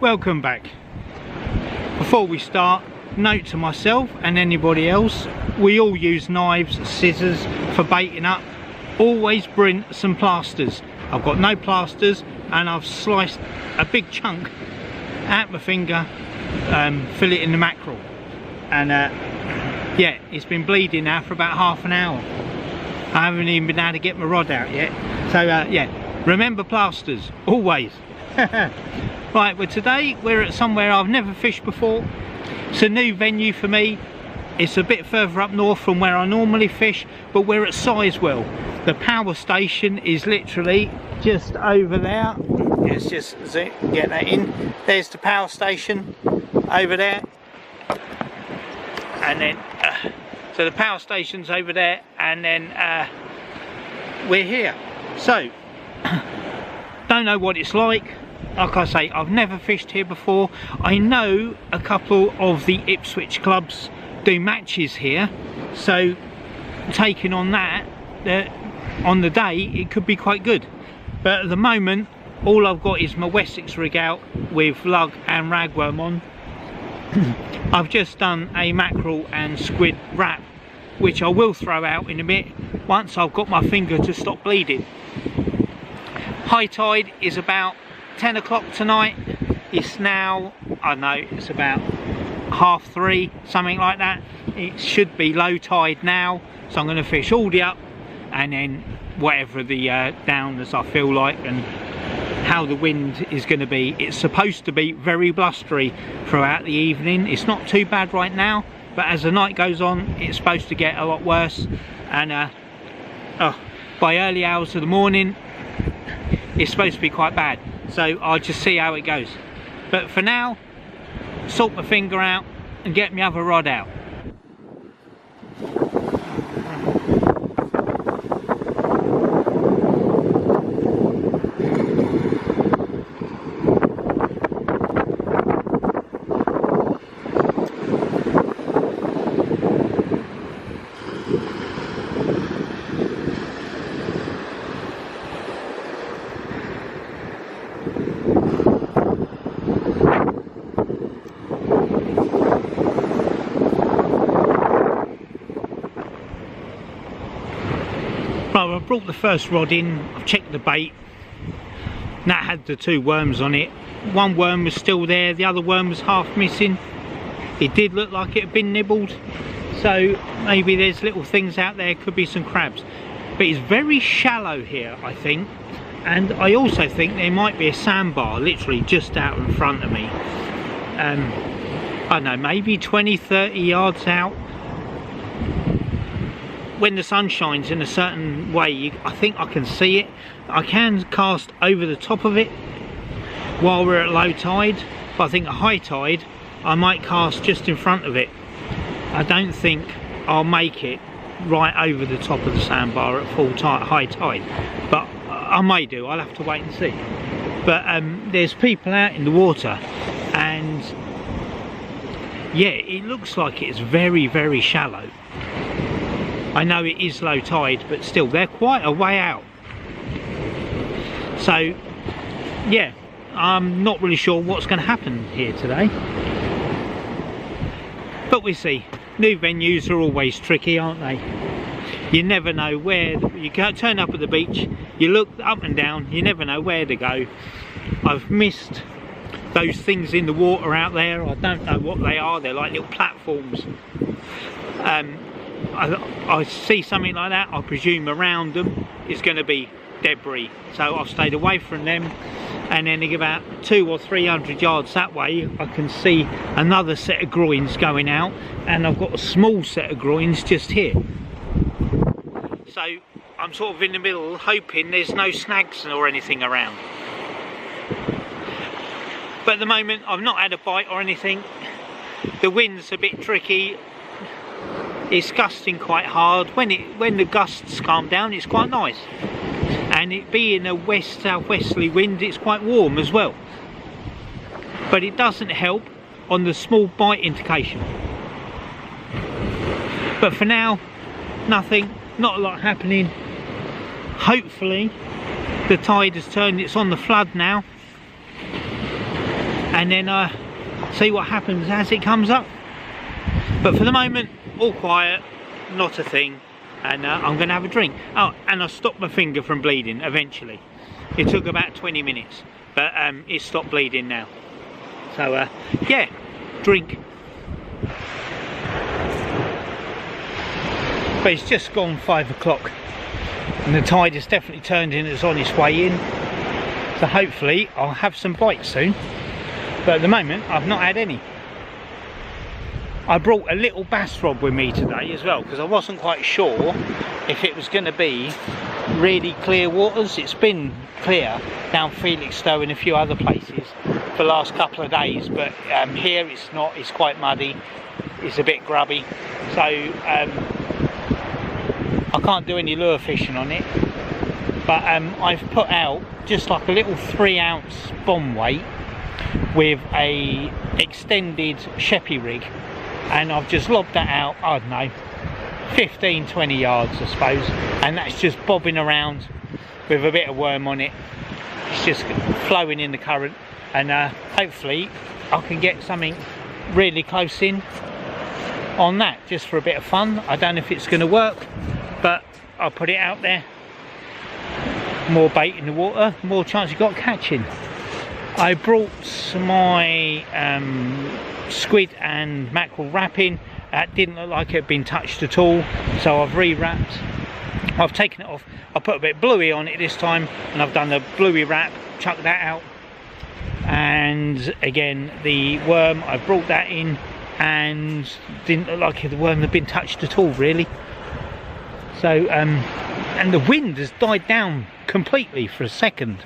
welcome back. Before we start, note to myself and anybody else, we all use knives, scissors for baiting up. Always bring some plasters. I've got no plasters and I've sliced a big chunk at my finger, filleting the mackerel, and yeah, it's been bleeding now for about half an hour. I haven't even been able to get my rod out yet. So yeah, remember plasters, always. Right, well today we're at somewhere I've never fished before. It's a new venue for me. It's a bit further up north from where I normally fish, but we're at SIZEWELL. The power station is literally just over there. Let's just get that in. There's the power station over there. And then, so the power station's over there, and then we're here. So, don't know what it's like. Like I say, I've never fished here before. I know a couple of the Ipswich clubs do matches here, so taking on that on the day, it could be quite good. But at the moment, all I've got is my Wessex rig out with lug and ragworm on. I've just done a mackerel and squid wrap, which I will throw out in a bit once I've got my finger to stop bleeding. High tide is about 10 o'clock tonight. It's now, I don't know, it's about 3:30, something like that. It should be low tide now, so I'm going to fish all the up and then whatever the down as I feel like and how the wind is going to be. It's supposed to be very blustery throughout the evening. It's not too bad right now, but as the night goes on, it's supposed to get a lot worse, and by early hours of the morning it's supposed to be quite bad. So I'll just see how it goes. But for now, sort my finger out and get my other rod out. Right, I brought the first rod in, I've checked the bait. That had the 2 worms on it. One worm was still there, the other worm was half missing. It did look like it had been nibbled, so maybe there's little things out there, could be some crabs. But it's very shallow here, I think. And I also think there might be a sandbar literally just out in front of me. I don't know, maybe 20-30 yards out. When the sun shines in a certain way, I think I can see it. I can cast over the top of it while we're at low tide, but I think at high tide I might cast just in front of it. I don't think I'll make it right over the top of the sandbar at full tide, high tide, but I may do. I'll have to wait and see. But there's people out in the water, and yeah, it looks like it's very, very shallow. I know it is low tide, but still, they're quite a way out. So, yeah, I'm not really sure what's going to happen here today. But we see. New venues are always tricky, aren't they? You never know where. You can't turn up at the beach, you look up and down, you never know where to go. I've missed those things in the water out there. I don't know what they are. They're like little platforms. I see something like that, I presume around them is going to be debris, so I've stayed away from them. And then about 200 or 300 yards that way I can see another set of groins going out, and I've got a small set of groins just here. So I'm sort of in the middle, hoping there's no snags or anything around. But at the moment I've not had a bite or anything. The wind's a bit tricky. It's gusting quite hard. When the gusts calm down, it's quite nice. And it being a west-southwesterly wind, it's quite warm as well. But it doesn't help on the small bite indication. But for now, nothing, not a lot happening. Hopefully the tide has turned, it's on the flood now. and then see what happens as it comes up. But for the moment, all quiet, not a thing, and I'm going to have a drink. Oh, and I stopped my finger from bleeding eventually. It took about 20 minutes, but it stopped bleeding now. So yeah, drink. But it's just gone 5 o'clock, and the tide has definitely turned in, it's on its way in. So hopefully I'll have some bites soon, but at the moment I've not had any. I brought a little bass rod with me today as well, because I wasn't quite sure if it was going to be really clear waters. It's been clear down Felixstowe and a few other places for the last couple of days, but here it's not. It's quite muddy, it's a bit grubby, so I can't do any lure fishing on it. But I've put out just like a little 3-ounce bomb weight with a extended sheppy rig, and I've just lobbed that out, I don't know, 15-20 yards I suppose, and that's just bobbing around with a bit of worm on it. It's just flowing in the current, and hopefully I can get something really close in on that, just for a bit of fun. I don't know if it's going to work, but I'll put it out there. More bait in the water, more chance you've got catching. I brought my squid and mackerel wrapping. That didn't look like it had been touched at all, so I've re-wrapped. I've taken it off. I put a bit of bluey on it this time, and I've done the bluey wrap, chucked that out. And again, the worm, I brought that in, and didn't look like the worm had been touched at all really. So and the wind has died down completely for a second,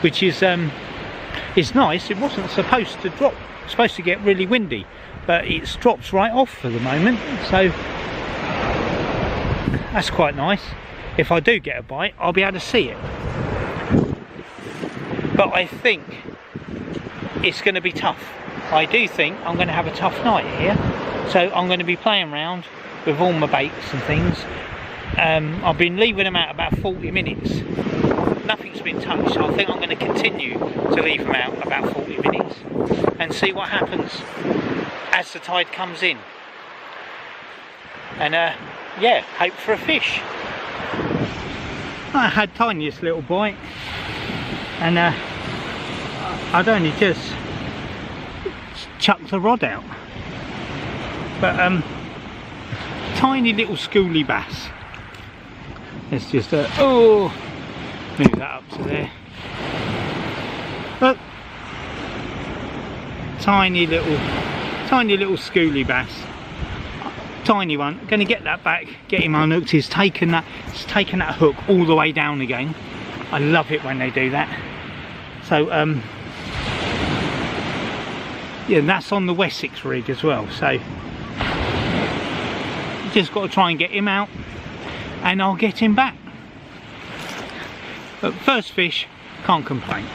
which is nice. It wasn't supposed to drop, it's supposed to get really windy, but it's dropped right off for the moment, so that's quite nice. If I do get a bite, I'll be able to see it, but I think it's going to be tough. I do think I'm going to have a tough night here, so I'm going to be playing around with all my baits and things. I've been leaving them out about 40 minutes. Nothing's been touched, so I think I'm going to continue to leave them out about 40 minutes and see what happens as the tide comes in. And yeah, hope for a fish. I had tiniest little bite, and I'd only just chucked the rod out, but tiny little schooly bass. It's just a move that up to there. Look, tiny little schooly bass, tiny one. Going to get that back, get him unhooked. He's taken that hook all the way down again. I love it when they do that. So yeah, that's on the Wessex rig as well. So just got to try and get him out, and I'll get him back. But first fish, can't complain.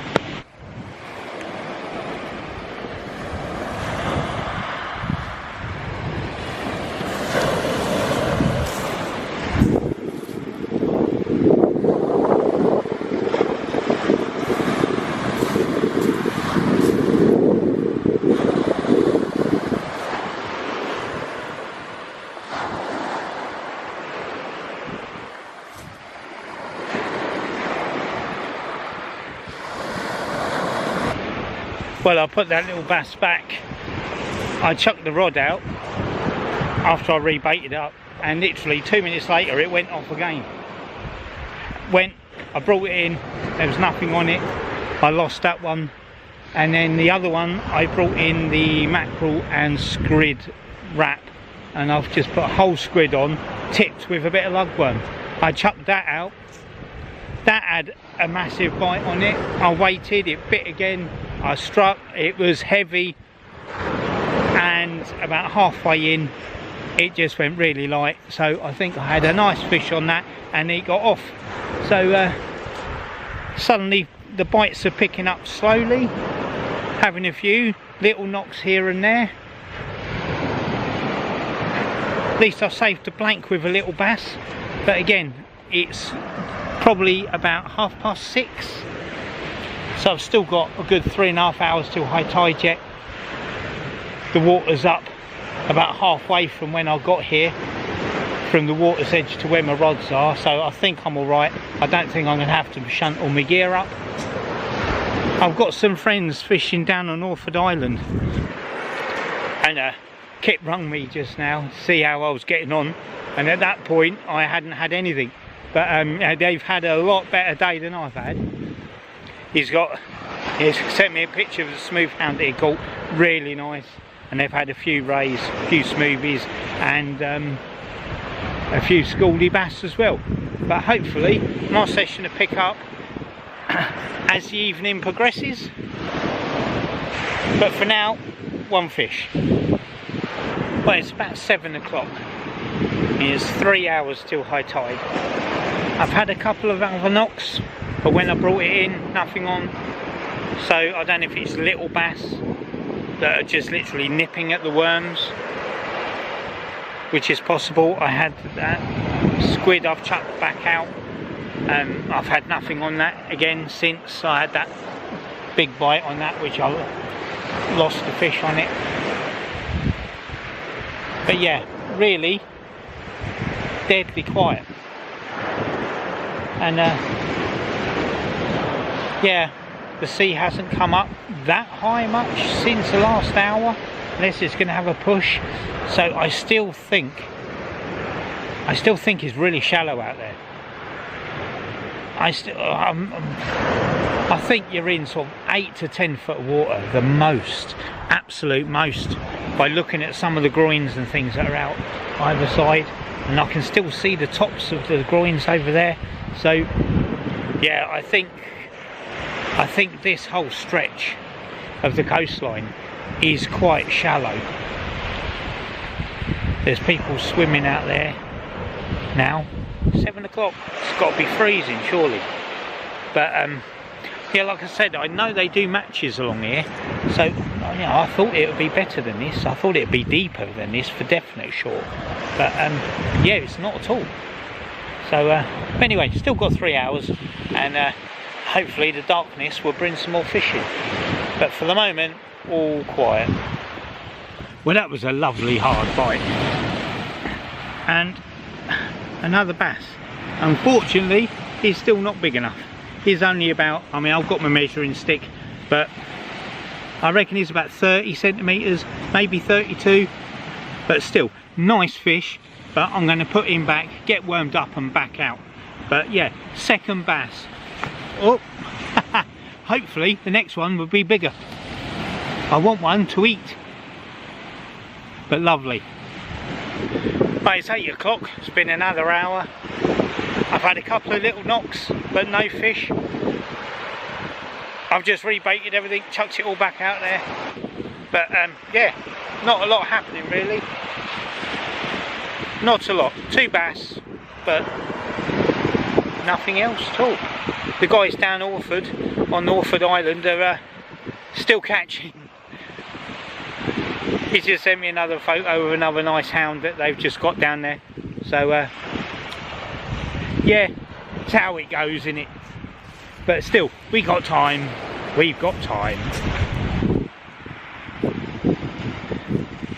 Well, I put that little bass back. I chucked the rod out after I rebaited up, and literally 2 minutes later it went off again. I brought it in, there was nothing on it. I lost that one, and then the other one I brought in the mackerel and squid wrap, and I've just put a whole squid on, tipped with a bit of lugworm. I chucked that out. That had a massive bite on it. I waited, it bit again. I struck, it was heavy, and about halfway in it just went really light, so I think I had a nice fish on that, and he got off. So suddenly the bites are picking up slowly, having a few little knocks here and there. At least I've saved a blank with a little bass, but again it's probably about 6:30, So I've still got a good 3.5 hours till high tide yet. The water's up about halfway from when I got here, from the water's edge to where my rods are, so I think I'm alright. I don't think I'm going to have to shunt all my gear up. I've got some friends fishing down on Orford Island, and Kit rung me just now to see how I was getting on, and at that point I hadn't had anything, but they've had a lot better day than I've had. He's sent me a picture of the smooth hound that he caught, really nice, and they've had a few rays, a few smoothies, and a few scaldy bass as well. But hopefully my session will pick up as the evening progresses. But for now, one fish. Well, it's about 7 o'clock. It's 3 hours till high tide. I've had a couple of other knocks, but when I brought it in, nothing on. So I don't know if it's little bass that are just literally nipping at the worms, which is possible. I had that squid I've chucked back out. I've had nothing on that again since I had that big bite on that, which I lost the fish on it. But yeah, really deadly quiet. And yeah, the sea hasn't come up that high much since the last hour, unless it's going to have a push. So I still think it's really shallow out there. I think you're in sort of 8 to 10 foot of water, the most, absolute most, by looking at some of the groins and things that are out either side, and I can still see the tops of the groins over there. So yeah, I think this whole stretch of the coastline is quite shallow. There's people swimming out there now. 7 o'clock, it's got to be freezing surely. But yeah, like I said, I know they do matches along here, so you know, I thought it would be better than this. I thought it would be deeper than this for definite sure, but yeah, it's not at all. So but anyway, still got 3 hours, and hopefully the darkness will bring some more fishing. But for the moment, all quiet. Well, that was a lovely hard bite, and another bass. Unfortunately, he's still not big enough. He's only about, I mean, I've got my measuring stick, but I reckon he's about 30 centimetres, maybe 32, but still, nice fish. But I'm going to put him back, get wormed up and back out. But yeah, second bass. Oh, hopefully the next one will be bigger. I want one to eat. But lovely. Right, it's 8 o'clock, it's been another hour. I've had a couple of little knocks, but no fish. I've just rebaited everything, chucked it all back out there. But yeah, not a lot happening really. Not a lot. 2 bass, but nothing else at all. The guys down Orford, on Orford Island, are still catching. He's just sent me another photo of another nice hound that they've just got down there. So yeah, it's how it goes, innit? But still, we got time. We've got time.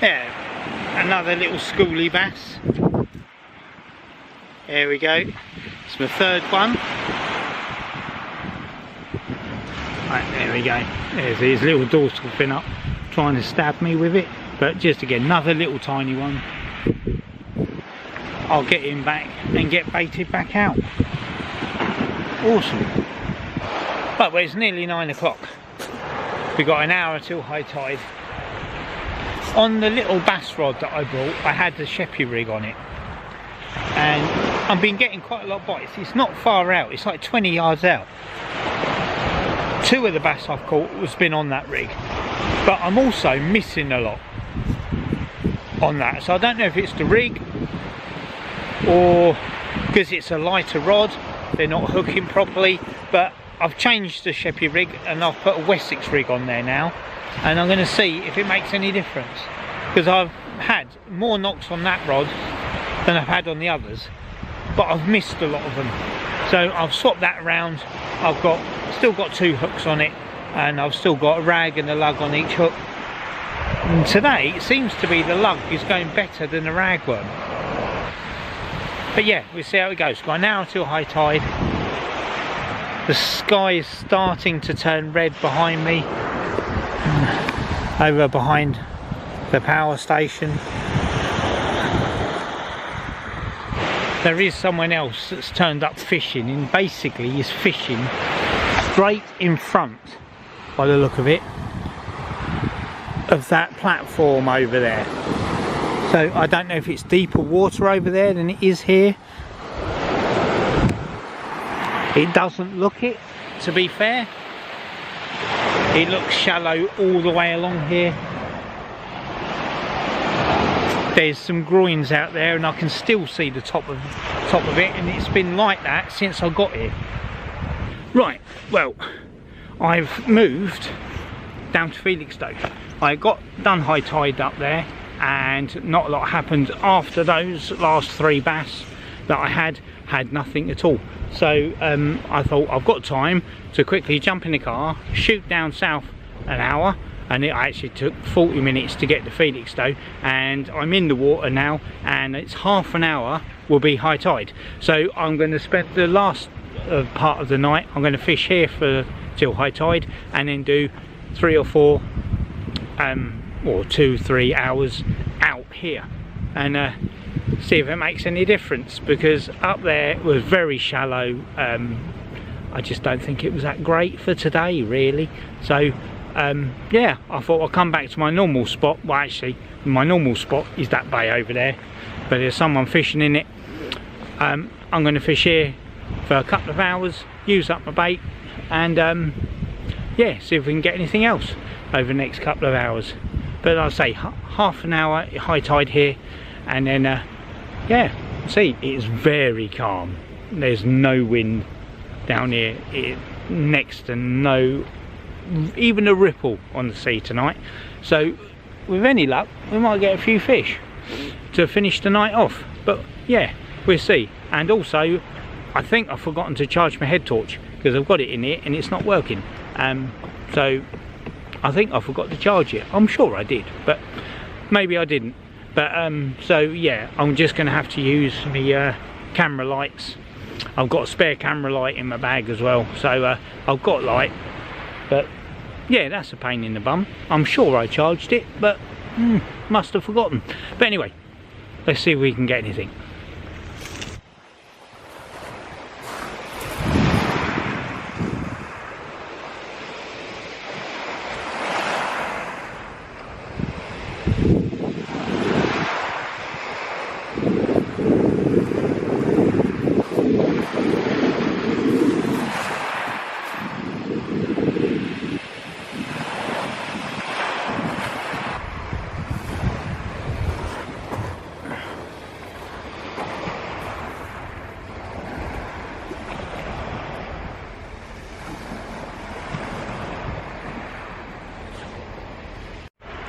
Yeah, another little schooly bass. There we go. It's my third one. Right, there we go. There's his little dorsal fin up, trying to stab me with it. But just again, another little tiny one. I'll get him back and get baited back out. Awesome. But well, it's nearly 9 o'clock. We've got an hour till high tide. On the little bass rod that I brought, I had the Sheppey rig on it. And I've been getting quite a lot of bites. It's not far out, it's like 20 yards out. 2 of the bass I've caught has been on that rig. But I'm also missing a lot on that. So I don't know if it's the rig, or because it's a lighter rod, they're not hooking properly. But I've changed the Sheppey rig and I've put a Wessex rig on there now, and I'm going to see if it makes any difference, because I've had more knocks on that rod than I've had on the others, but I've missed a lot of them. So I've swapped that around. I've still got 2 hooks on it, and I've still got a rag and a lug on each hook. And today it seems to be the lug is going better than the ragworm. But yeah, we'll see how it goes. Got an hour till high tide. The sky is starting to turn red behind me, over behind the power station. There is someone else that's turned up fishing, and basically is fishing straight in front, by the look of it, of that platform over there. So I don't know if it's deeper water over there than it is here. It doesn't look it, to be fair. It looks shallow all the way along here. There's some groins out there, and I can still see the top of it, and it's been like that since I got here. Right, well, I've moved down to Felixstowe. I got done high tide up there, and not a lot happened after those last 3 bass that I had nothing at all. So I thought I've got time to quickly jump in the car, shoot down south an hour, and it actually took 40 minutes to get to Felixstowe, and I'm in the water now, and it's half an hour will be high tide. So I'm going to spend the last part of the night, I'm going to fish here till high tide, and then do 3 or 4 or 2-3 hours out here, and see if it makes any difference, because up there it was very shallow. I just don't think it was that great for today, really. So yeah, I thought I'll come back to my normal spot. Well, actually my normal spot is that bay over there, but there's someone fishing in it. I'm going to fish here for a couple of hours, use up my bait, and yeah, see if we can get anything else over the next couple of hours. But I'll say half an hour high tide here, and then yeah, see, it's very calm. There's no wind down here, next to no, even a ripple on the sea tonight. So with any luck we might get a few fish to finish the night off. But yeah, we'll see. And also I think I've forgotten to charge my head torch, because I've got it in here and it's not working. So I think I forgot to charge it. I'm sure I did, but maybe I didn't. But so yeah, I'm just going to have to use my camera lights. I've got a spare camera light in my bag as well, so I've got light. But yeah, that's a pain in the bum. I'm sure I charged it, but must have forgotten. But anyway, let's see if we can get anything.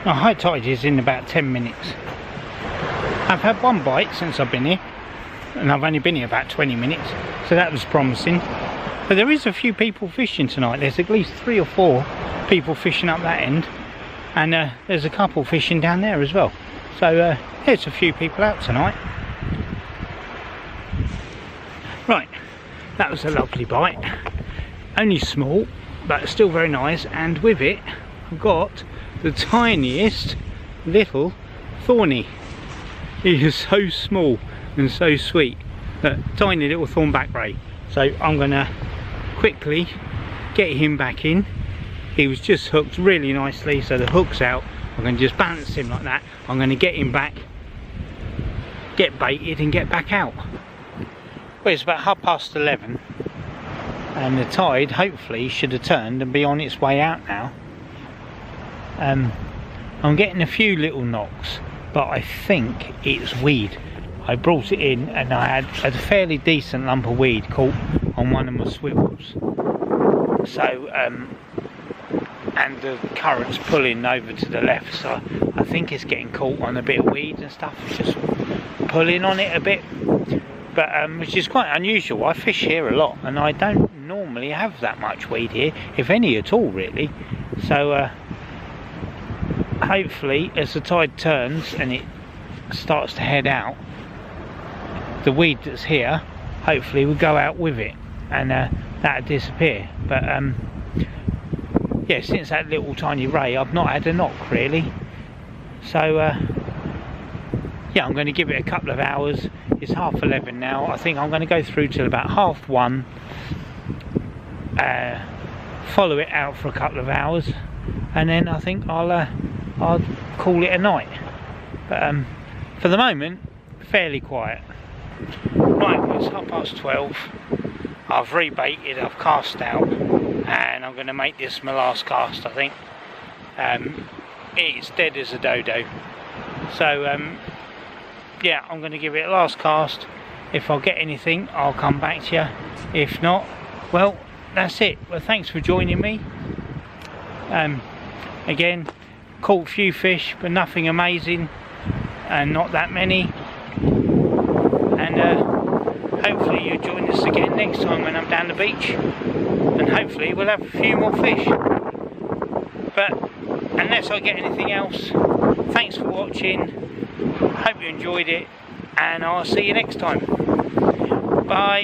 Now, high tide is in about 10 minutes. I've had 1 bite since I've been here, and I've only been here about 20 minutes, so that was promising. But there is a few people fishing tonight. There's at least 3 or 4 people fishing up that end, and there's a couple fishing down there as well. So there's a few people out tonight. Right, that was a lovely bite. Only small, but still very nice, and with it I've got the tiniest little thorny. He is so small and so sweet, that tiny little thornback ray. So I'm gonna quickly get him back in. He was just hooked really nicely, so the hook's out. I'm gonna just balance him like that. I'm gonna get him back, get baited and get back out. Well, it's about 11:30, and the tide hopefully should have turned and be on its way out now. I'm getting a few little knocks, but I think it's weed. I brought it in and I had a fairly decent lump of weed caught on one of my swivels. So and the current's pulling over to the left, so I think it's getting caught on a bit of weed and stuff, just pulling on it a bit. but which is quite unusual. I fish here a lot and I don't normally have that much weed here, if any at all really. So hopefully as the tide turns and it starts to head out, the weed that's here hopefully will go out with it, and that'll disappear. But yeah, since that little tiny ray I've not had a knock really. So yeah, I'm going to give it a couple of hours. It's 11:30 now. I think I'm going to go through till about 1:30, follow it out for a couple of hours, and then I think I'll call it a night. But for the moment, fairly quiet. Right, well, it's 12:30. I've rebaited, I've cast out, and I'm going to make this my last cast, I think. It's dead as a dodo. So yeah, I'm going to give it a last cast. If I get anything, I'll come back to you. If not, well, that's it. Well, thanks for joining me. Again, caught a few fish, but nothing amazing, and not that many. And hopefully you'll join us again next time when I'm down the beach, and hopefully we'll have a few more fish. But unless I get anything else, thanks for watching. Hope you enjoyed it, and I'll see you next time. Bye.